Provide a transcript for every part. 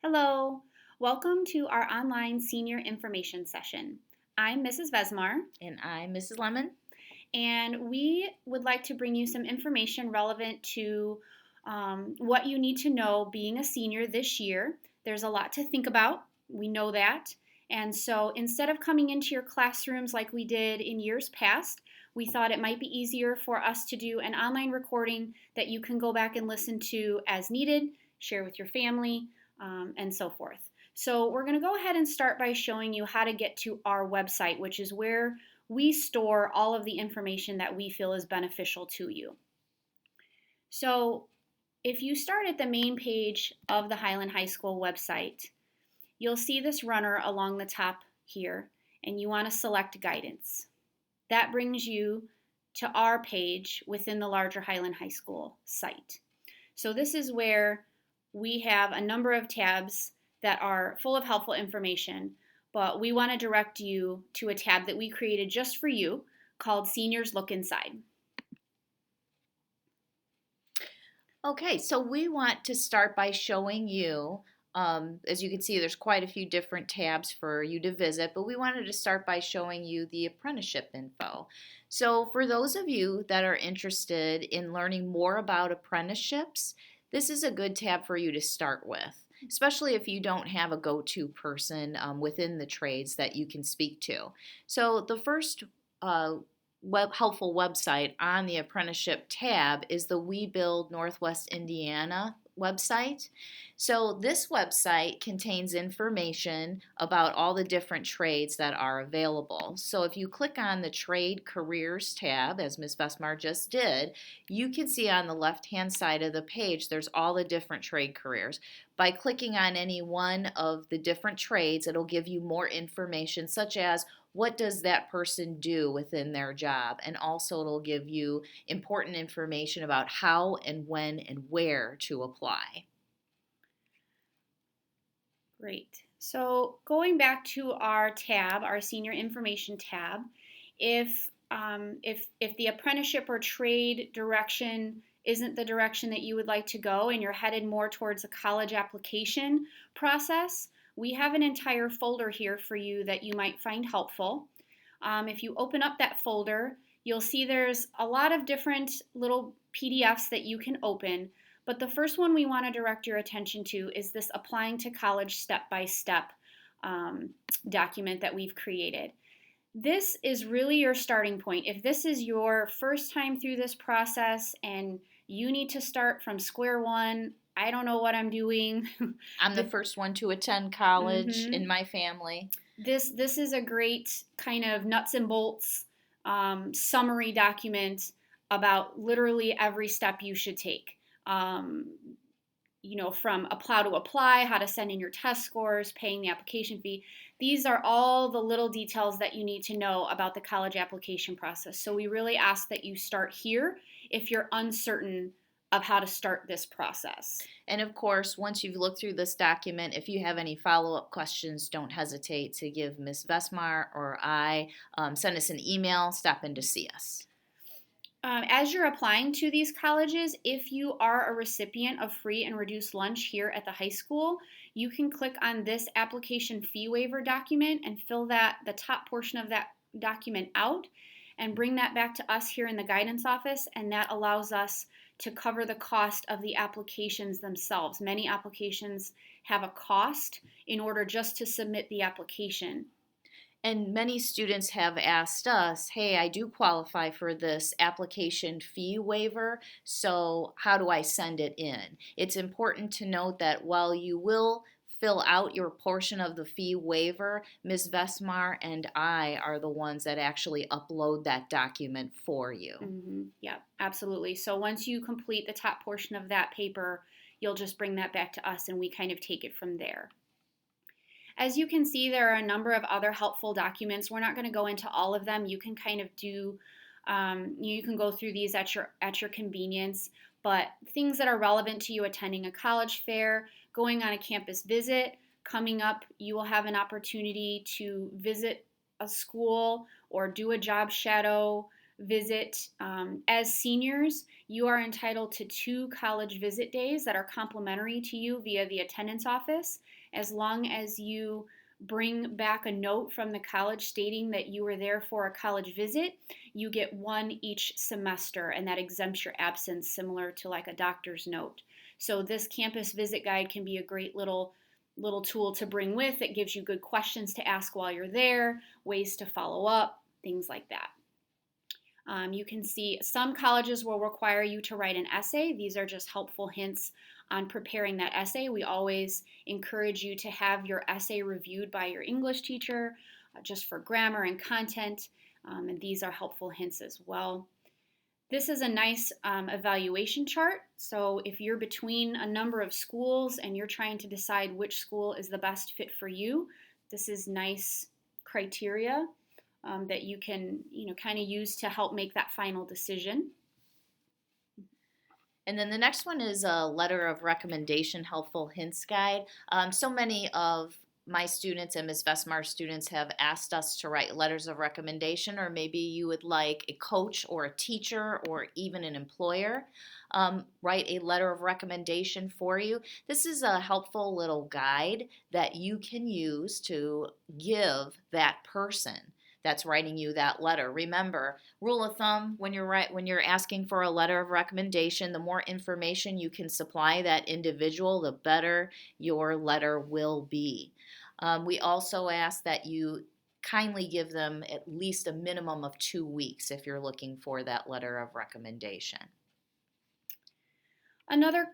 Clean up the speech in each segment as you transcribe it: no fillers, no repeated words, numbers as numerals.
Hello, welcome to our online senior information session. I'm Mrs. Vesmar, And I'm Mrs. Lemon. and we would like to bring you some information relevant to what you need to know being a senior this year. There's a lot to think about, we know that. And so instead of coming into your classrooms like we did in years past, we thought it might be easier for us to do an online recording that you can go back and listen to as needed, share with your family, and so forth. So we're going to go ahead and start by showing you how to get to our website, which is where we store all of the information that we feel is beneficial to you. So if you start at the main page of the Highland High School website, you'll see this runner along the top here, and you want to select guidance. That brings you to our page within the larger Highland High School site. So this is where we have a number of tabs that are full of helpful information, but we want to direct you to a tab that we created just for you called Seniors Look Inside. Okay, so we want to start by showing you, as you can see, there's quite a few different tabs for you to visit, but we wanted to start by showing you the apprenticeship info. So for those of you that are interested in learning more about apprenticeships, this is a good tab for you to start with, especially if you don't have a go-to person within the trades that you can speak to. So the first helpful website on the apprenticeship tab is the We Build Northwest Indiana website. So this website contains information about all the different trades that are available. So if you click on the Trade Careers tab, as Ms. Vesmar just did, you can see on the left-hand side of the page there's all the different trade careers. By clicking on any one of the different trades, it'll give you more information, such as what does that person do within their job, and also it'll give you important information about how and when and where to apply. Great. So going back to our tab, our senior information tab, if the apprenticeship or trade direction isn't the direction that you would like to go and you're headed more towards a college application process, we have an entire folder here for you that you might find helpful. If you open up that folder, you'll see there's a lot of different little PDFs that you can open, but the first one we want to direct your attention to is this Applying to College Step-by-Step document that we've created. This is really your starting point. If this is your first time through this process and you need to start from square one, I don't know what I'm doing. I'm the first one to attend college Mhm. in my family. This is a great kind of nuts and bolts summary document about literally every step you should take. Um, from apply, how to send in your test scores, paying the application fee. These are all the little details that you need to know about the college application process. So we really ask that you start here if you're uncertain of how to start this process. And of course, once you've looked through this document, if you have any follow-up questions, don't hesitate to give Ms. Vesmar or I, send us an email, stop in to see us. As you're applying to these colleges, if you are a recipient of free and reduced lunch here at the high school, you can click on this application fee waiver document and fill the top portion of that document out and bring that back to us here in the guidance office, and that allows us to cover the cost of the applications themselves. Many applications have a cost in order just to submit the application. And many students have asked us, hey, I do qualify for this application fee waiver, so how do I send it in? It's important to note that while you will fill out your portion of the fee waiver, Ms. Vesmar and I are the ones that actually upload that document for you. Mm-hmm. Yeah, absolutely. So once you complete the top portion of that paper, you'll just bring that back to us and we kind of take it from there. As you can see, there are a number of other helpful documents. We're not going to go into all of them. You can kind of you can go through these at your convenience. But things that are relevant to you attending a college fair, going on a campus visit, coming up, you will have an opportunity to visit a school or do a job shadow, visit. As seniors, you are entitled to 2 college visit days that are complimentary to you via the attendance office, as long as you bring back a note from the college stating that you were there for a college visit. You get 1 each semester, and that exempts your absence, similar to like a doctor's note. So this campus visit guide can be a great little tool to bring with. It gives you good questions to ask while you're there, ways to follow up, things like that. You can see some colleges will require you to write an essay. These are just helpful hints on preparing that essay. We always encourage you to have your essay reviewed by your English teacher, just for grammar and content, and these are helpful hints as well. This is a nice evaluation chart. So if you're between a number of schools and you're trying to decide which school is the best fit for you, this is nice criteria that you can, kind of use to help make that final decision. And then the next one is a letter of recommendation, helpful hints guide. So many of my students and Ms. Vesmar's students have asked us to write letters of recommendation, or maybe you would like a coach or a teacher or even an employer write a letter of recommendation for you. This is a helpful little guide that you can use to give that person that's writing you that letter. Remember, rule of thumb when you're asking for a letter of recommendation, the more information you can supply that individual, the better your letter will be. We also ask that you kindly give them at least a minimum of 2 weeks if you're looking for that letter of recommendation. Another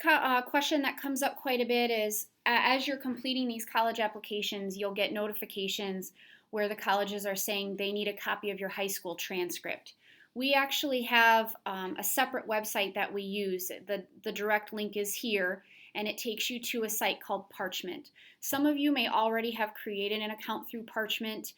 question that comes up quite a bit is as you're completing these college applications, you'll get notifications where the colleges are saying they need a copy of your high school transcript. We actually have a separate website that we use. The direct link is here, and it takes you to a site called Parchment. Some of you may already have created an account through Parchment.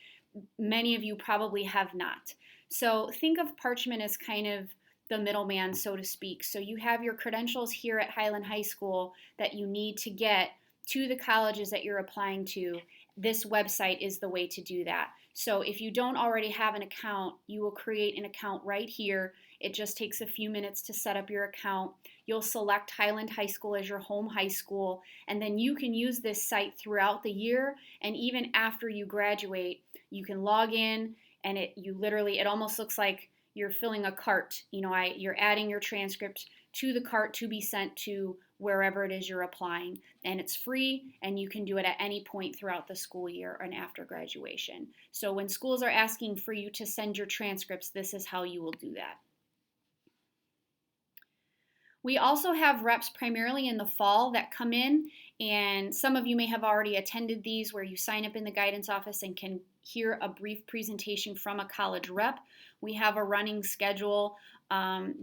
Many of you probably have not. So think of Parchment as kind of the middleman, so to speak. So you have your credentials here at Highland High School that you need to get to the colleges that you're applying to. This website is the way to do that. So if you don't already have an account, you will create an account right here. It just takes a few minutes to set up your account. You'll select Highland High School as your home high school, and then you can use this site throughout the year, and even after you graduate, you can log in, and it almost looks like you're filling a cart. You're adding your transcript to the cart to be sent to wherever it is you're applying. And it's free, and you can do it at any point throughout the school year and after graduation. So when schools are asking for you to send your transcripts, this is how you will do that. We also have reps primarily in the fall that come in, and some of you may have already attended these where you sign up in the guidance office and can hear a brief presentation from a college rep. We have a running schedule.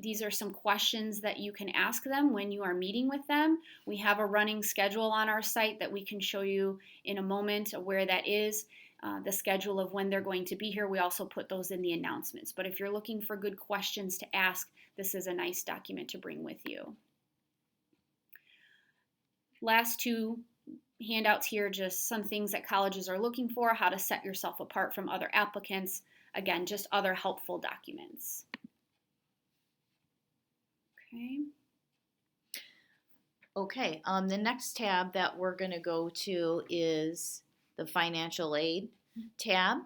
These are some questions that you can ask them when you are meeting with them. We have a running schedule on our site that we can show you in a moment of where that is. The schedule of when they're going to be here. We also put those in the announcements. But if you're looking for good questions to ask, this is a nice document to bring with you. Last 2 handouts here, just some things that colleges are looking for, how to set yourself apart from other applicants. Again, just other helpful documents. Okay, the next tab that we're going to go to is the financial aid tab.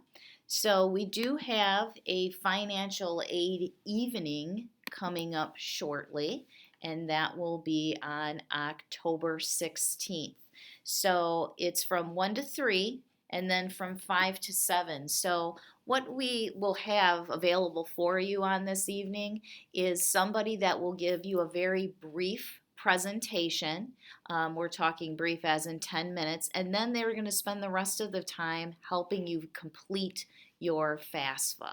So we do have a financial aid evening coming up shortly, and that will be on October 16th. So it's from 1 to 3 and then from 5 to 7. So what we will have available for you on this evening is somebody that will give you a very brief presentation. We're talking brief as in 10 minutes, and then they're going to spend the rest of the time helping you complete your FAFSA.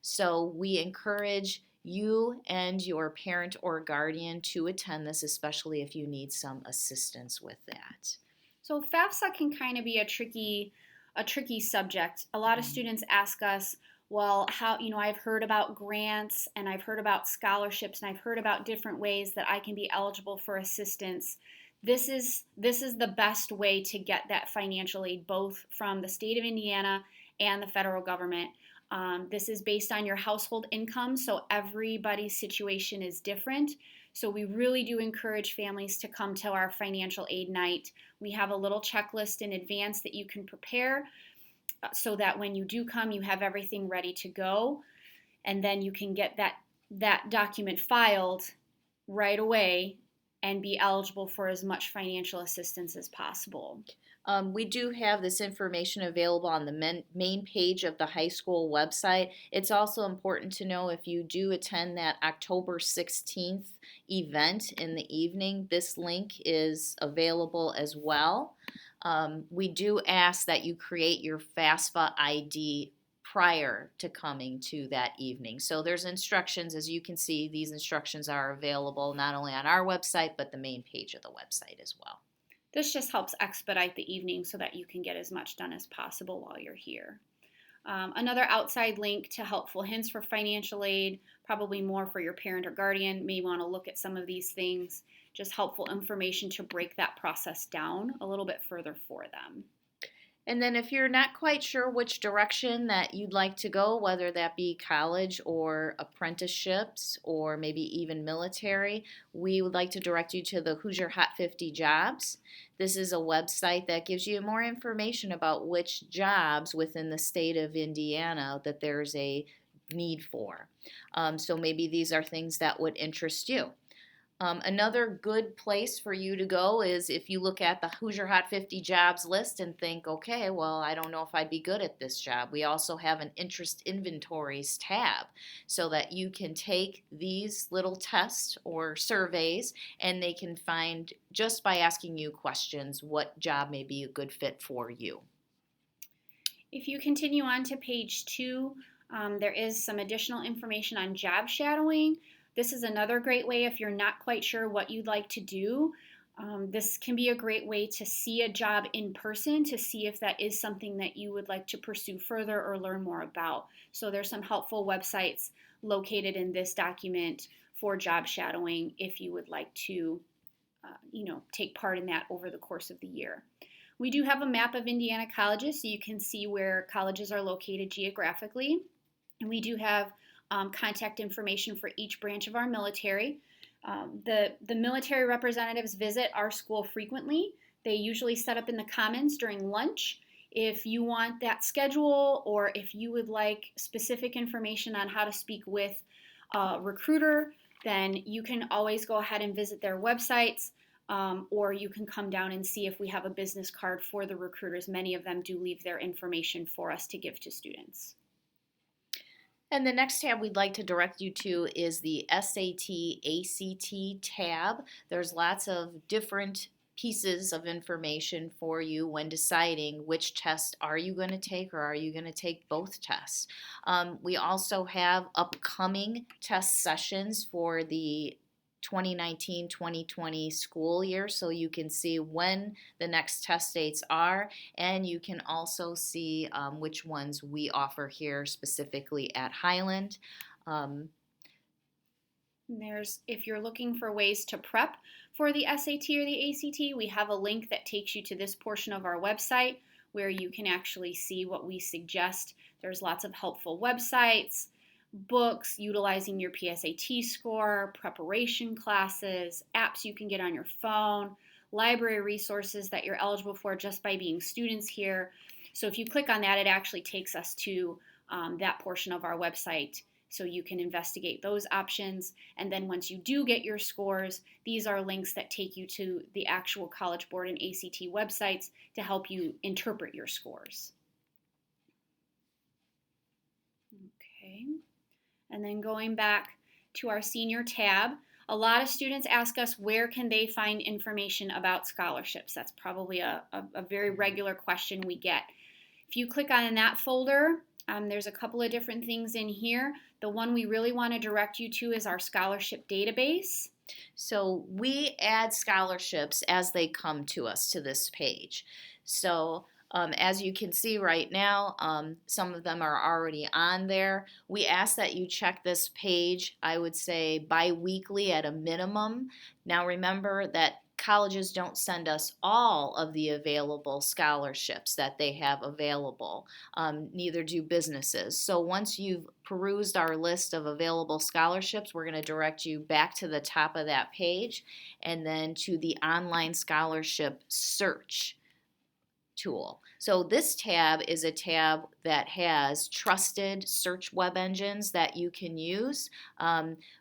So we encourage you and your parent or guardian to attend this, especially if you need some assistance with that. So FAFSA can kind of be a tricky subject. A lot of students ask us, well, how, I've heard about grants and I've heard about scholarships and I've heard about different ways that I can be eligible for assistance. This is the best way to get that financial aid, both from the state of Indiana and the federal government. This is based on your household income, so everybody's situation is different. So we really do encourage families to come to our financial aid night. We have a little checklist in advance that you can prepare so that when you do come, you have everything ready to go, and then you can get that document filed right away and be eligible for as much financial assistance as possible. We do have this information available on the main page of the high school website. It's also important to know if you do attend that October 16th event in the evening, this link is available as well. We do ask that you create your FAFSA ID prior to coming to that evening. So there's instructions, as you can see, these instructions are available not only on our website, but the main page of the website as well. This just helps expedite the evening so that you can get as much done as possible while you're here. Another outside link to helpful hints for financial aid, probably more for your parent or guardian, may want to look at some of these things, just helpful information to break that process down a little bit further for them. And then if you're not quite sure which direction that you'd like to go, whether that be college or apprenticeships or maybe even military, we would like to direct you to the Hoosier Hot 50 Jobs. This is a website that gives you more information about which jobs within the state of Indiana that there's a need for. So maybe these are things that would interest you. Another good place for you to go is if you look at the Hoosier Hot 50 jobs list and think, okay, well, I don't know if I'd be good at this job. We also have an interest inventories tab so that you can take these little tests or surveys and they can find, just by asking you questions, what job may be a good fit for you. If you continue on to page 2, there is some additional information on job shadowing. This is another great way if you're not quite sure what you'd like to do. This can be a great way to see a job in person to see if that is something that you would like to pursue further or learn more about. So there's some helpful websites located in this document for job shadowing if you would like to take part in that over the course of the year. We do have a map of Indiana colleges so you can see where colleges are located geographically. And we do have contact information for each branch of our military. The military representatives visit our school frequently. They usually set up in the commons during lunch. If you want that schedule or if you would like specific information on how to speak with a recruiter, then you can always go ahead and visit their websites, or you can come down and see if we have a business card for the recruiters. Many of them do leave their information for us to give to students. And the next tab we'd like to direct you to is the SAT ACT tab. There's lots of different pieces of information for you when deciding which test are you going to take or are you going to take both tests. We also have upcoming test sessions for the 2019-2020 school year, so you can see when the next test dates are, and you can also see which ones we offer here specifically at Highland. If you're looking for ways to prep for the SAT or the ACT, we have a link that takes you to this portion of our website where you can actually see what we suggest. There's lots of helpful websites, books utilizing your PSAT score, preparation classes, apps you can get on your phone, library resources that you're eligible for just by being students here. So if you click on that, it actually takes us to that portion of our website so you can investigate those options. And then once you do get your scores, these are links that take you to the actual College Board and ACT websites to help you interpret your scores. Okay. And then going back to our senior tab, a lot of students ask us where can they find information about scholarships. That's probably a very regular question we get. If you click on that folder, there's a couple of different things in here. The one we really want to direct you to is our scholarship database. So we add scholarships as they come to us to this page. So as you can see right now, some of them are already on there. We ask that you check this page, I would say bi-weekly at a minimum. Now remember that colleges don't send us all of the available scholarships that they have available. Neither do businesses. So once you've perused our list of available scholarships, we're going to direct you back to the top of that page and then to the online scholarship search tool. So this tab is a tab that has trusted search web engines that you can use.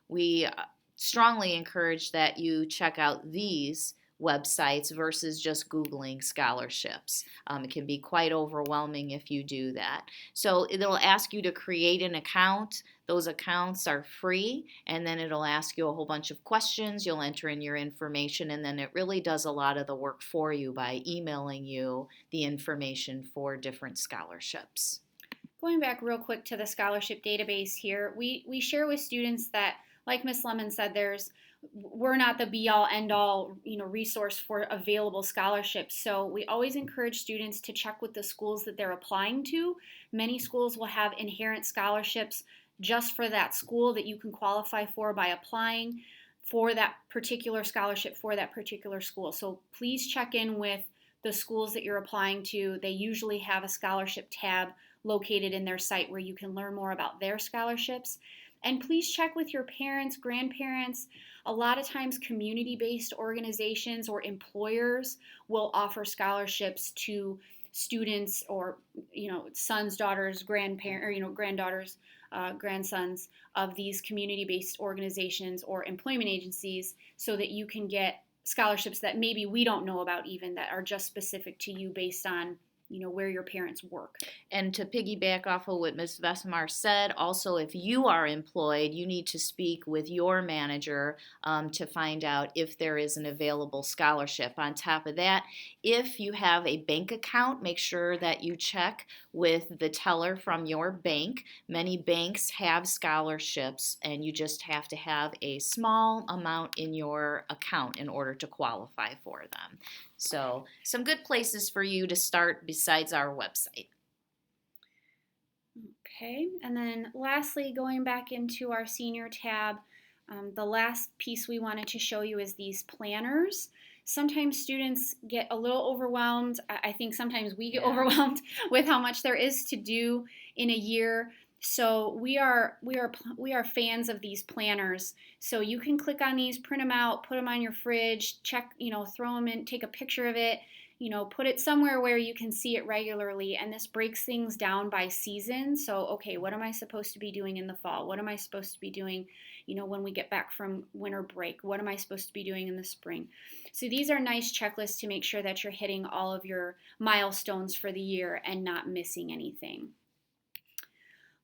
We strongly encourage that you check out these websites versus just Googling scholarships. It can be quite overwhelming if you do that. So it'll ask you to create an account. Those accounts are free, and then it'll ask you a whole bunch of questions. You'll enter in your information, and then it really does a lot of the work for you by emailing you the information for different scholarships. Going back real quick to the scholarship database here, we share with students that, like Miss Lemon said, we're not the be all end all resource for available scholarships. So we always encourage students to check with the schools that they're applying to. Many schools will have inherent scholarships just for that school that you can qualify for by applying for that particular scholarship for that particular school. So please check in with the schools that you're applying to. They usually have a scholarship tab located in their site where you can learn more about their scholarships. And please check with your parents, grandparents. A lot of times community-based organizations or employers will offer scholarships to students or sons, daughters, grandparents, or granddaughters, grandsons of these community-based organizations or employment agencies, so that you can get scholarships that maybe we don't know about, even that are just specific to you based on where your parents work. And to piggyback off of what Ms. Vesmar said, also if you are employed, you need to speak with your manager to find out if there is an available scholarship. On top of that, if you have a bank account, make sure that you check with the teller from your bank. Many banks have scholarships, and you just have to have a small amount in your account in order to qualify for them. So some good places for you to start besides our website. Okay, and then lastly, going back into our senior tab, the last piece we wanted to show you is these planners. Sometimes students get a little overwhelmed. I think sometimes we get overwhelmed with how much there is to do in a year. So we are fans of these planners. So you can click on these, print them out, put them on your fridge, check, throw them in, take a picture of it, put it somewhere where you can see it regularly. And this breaks things down by season. So, okay, what am I supposed to be doing in the fall? What am I supposed to be doing, when we get back from winter break? What am I supposed to be doing in the spring? So these are nice checklists to make sure that you're hitting all of your milestones for the year and not missing anything.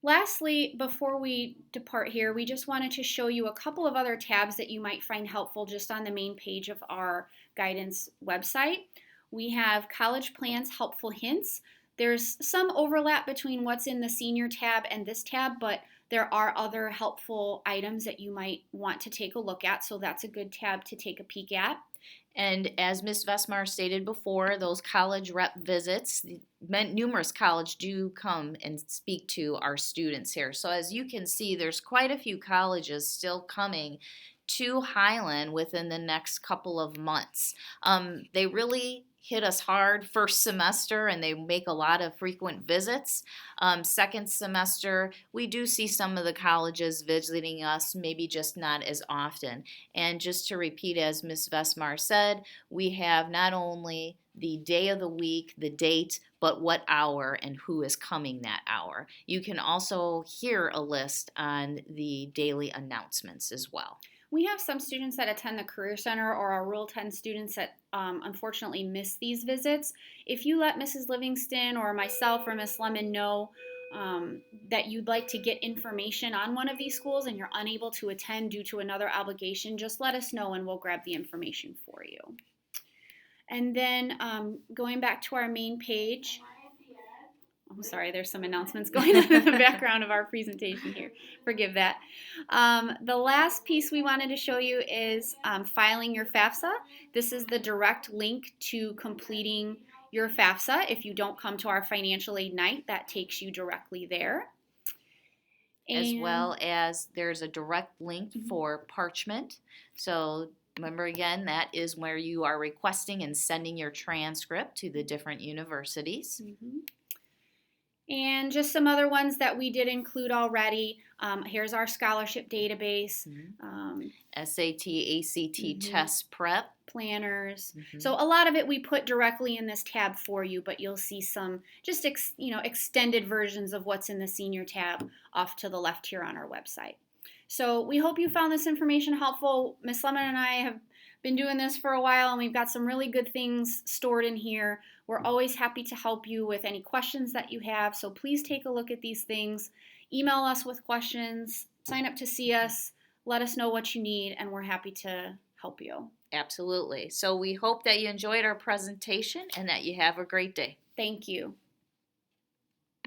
Lastly, before we depart here, we just wanted to show you a couple of other tabs that you might find helpful just on the main page of our guidance website. We have College Plans Helpful Hints. There's some overlap between what's in the senior tab and this tab, but there are other helpful items that you might want to take a look at, so that's a good tab to take a peek at. And as Ms. Vesmar stated before, those college rep visits, numerous colleges do come and speak to our students here. So as you can see, there's quite a few colleges still coming to Highland within the next couple of months. They really hit us hard first semester, and they make a lot of frequent visits. Second semester, we do see some of the colleges visiting us, maybe just not as often. And just to repeat, as Ms. Vesmar said, we have not only the day of the week, the date, but what hour and who is coming that hour. You can also hear a list on the daily announcements as well. We have some students that attend the Career Center, or our Rural 10 students that unfortunately miss these visits. If you let Mrs. Livingston or myself or Miss Lemon know that you'd like to get information on one of these schools and you're unable to attend due to another obligation, just let us know and we'll grab the information for you. And then going back to our main page, I'm sorry, there's some announcements going on in the background of our presentation here. Forgive that. The last piece we wanted to show you is filing your FAFSA. This is the direct link to completing your FAFSA. If you don't come to our financial aid night, that takes you directly there. As well as there's a direct link for parchment. So Remember again, that is where you are requesting and sending your transcript to the different universities. Mhm. And just some other ones that we did include already. Here's our scholarship database, SAT, ACT test prep. planners. So a lot of it we put directly in this tab for you, but you'll see some just extended versions of what's in the senior tab off to the left here on our website. So we hope you found this information helpful. Miss Lemon and I have been doing this for a while, and we've got some really good things stored in here. We're always happy to help you with any questions that you have, so please take a look at these things. Email us with questions, sign up to see us, let us know what you need, and we're happy to help you. Absolutely. So we hope that you enjoyed our presentation and that you have a great day. Thank you.